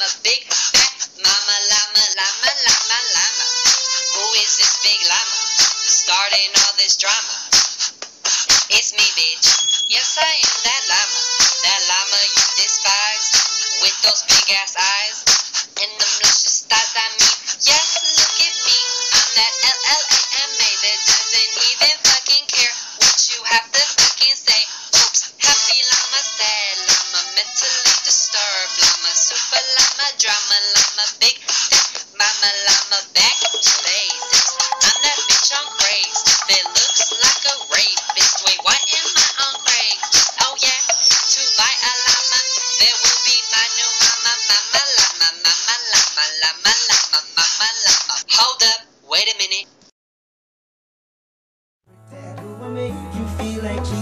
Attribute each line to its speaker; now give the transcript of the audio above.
Speaker 1: llama, big fat mama llama, llama, llama, llama. Who is this big llama starting all this drama? It's me, bitch. Yes, I am that llama you despise, with those big ass eyes and them luscious thighs. I mean, yes, look at me. I'm that LLAMA that doesn't even fucking care what you have to fucking say. Oops, happy llama, sad llama, mentally disturbed llama, super llama, drama llama, big fat mama llama, back to basics. I'm that bitch on Craigslist that looks like a rapist. Wait, what am I on Craigslist? Oh yeah, to buy a llama, that will be my new mama, mama llama, mama llama, llama, llama, mama llama. Hold up, wait a minute.
Speaker 2: That will make you feel like he